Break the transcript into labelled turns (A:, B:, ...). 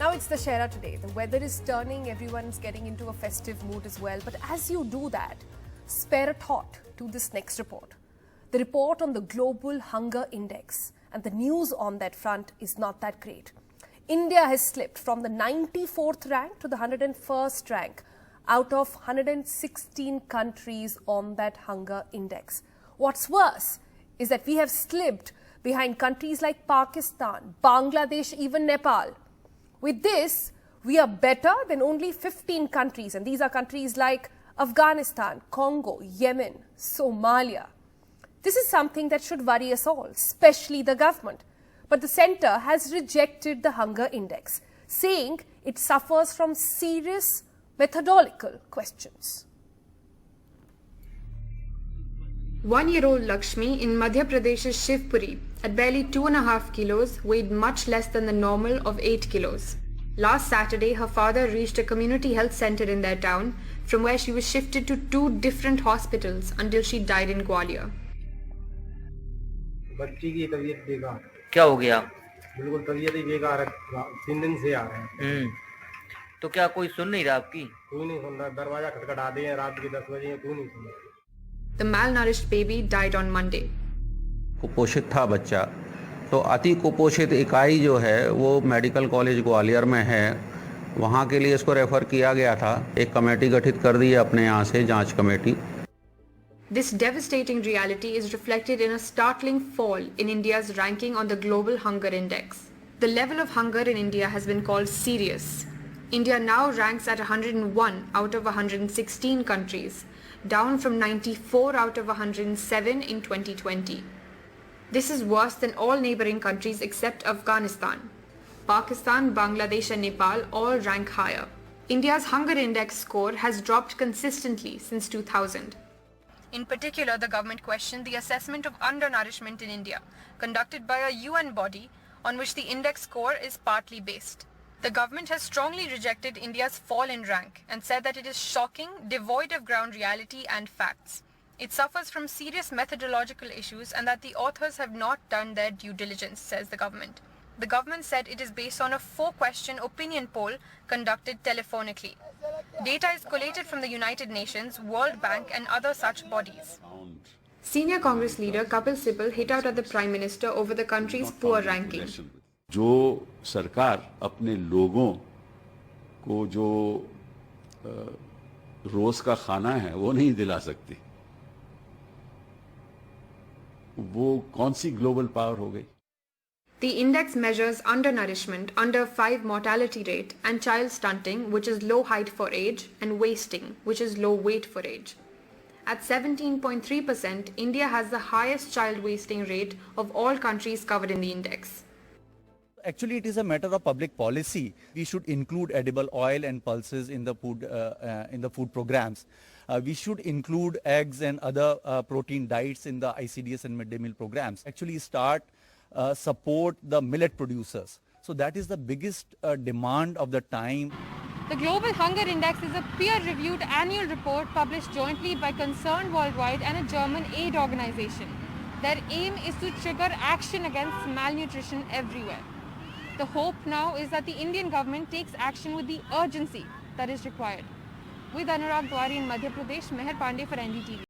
A: Now it's the Shera today. The weather is turning, everyone's getting into a festive mood as well. But as you do that, spare a thought to this next report. The report on the Global Hunger Index. And the news on that front is not that great. India has slipped from the 94th rank to the 101st rank out of 116 countries on that hunger index. What's worse is that we have slipped behind countries like Pakistan, Bangladesh, even Nepal. With this, we are better than only 15 countries, and these are countries like Afghanistan, Congo, Yemen, Somalia. This is something that should worry us all, especially the government. But the centre has rejected the hunger index, saying it suffers from serious methodological questions.
B: 1-year-old Lakshmi in Madhya Pradesh's Shivpuri at barely 2.5 kilos weighed much less than the normal of 8 kilos. Last Saturday, her father reached a community health center in their town, from where she was shifted to 2 different hospitals until she died in Gwalior.
C: बच्ची की तबीयत बेकार
D: क्या हो गया?
C: बिल्कुल तबीयत ही बेकार है 3 दिन से आ रहे हैं
D: तो क्या कोई सुन नहीं रहा आपकी?
C: कोई नहीं सुन रहा दरवाजा खटखटा दिए रात के 10 बजे कोई नहीं सुन रहा
B: The malnourished baby died on Monday.
E: कुपोषित था बच्चा तो अति कुपोषित इकाई जो है वो मेडिकल कॉलेज ग्वालियर में है वहाँ के लिए इसको रेफर किया गया था एक कमेटी गठित कर दी है अपने यहाँ से जांच committee
B: This devastating reality is reflected in a startling fall in India's ranking on the Global Hunger Index. The level of hunger in India has been called serious. India now ranks at 101 out of 116 countries, down from 94 out of 107 in 2020. This is worse than all neighboring countries except Afghanistan. Pakistan, Bangladesh and Nepal all rank higher. India's hunger index score has dropped consistently since 2000. In particular, the government questioned the assessment of undernourishment in India, conducted by a UN body on which the index score is partly based. The government has strongly rejected India's fall in rank and said that it is shocking, devoid of ground reality and facts. It suffers from serious methodological issues and that the authors have not done their due diligence, says the government. The government said it is based on a 4-question opinion poll conducted telephonically. Data is collated from the United Nations, World Bank and other such bodies. Senior Congress leader Kapil Sibal hit out at the Prime Minister over the country's poor ranking.
F: जो सरकार अपने लोगों को जो रोज का खाना है वो नहीं दिला सकती वो कौन सी ग्लोबल पावर हो गई
B: The index measures undernourishment, under 5 mortality rate, and child stunting, which is low height for age, and wasting, which is low weight for age. At 17.3%, India has the highest child wasting rate of all countries covered in the index.
G: Actually, it is a matter of public policy. We should include edible oil and pulses in the food programs. We should include eggs and other protein diets in the ICDS and midday meal programs. Actually, support the millet producers. So that is the biggest demand of the time.
H: The Global Hunger Index is a peer-reviewed annual report published jointly by Concerned Worldwide and a German aid organization. Their aim is to trigger action against malnutrition everywhere. The hope now is that the Indian government takes action with the urgency that is required. With Anurag Dwari in Madhya Pradesh, Meher Pandey for NDTV.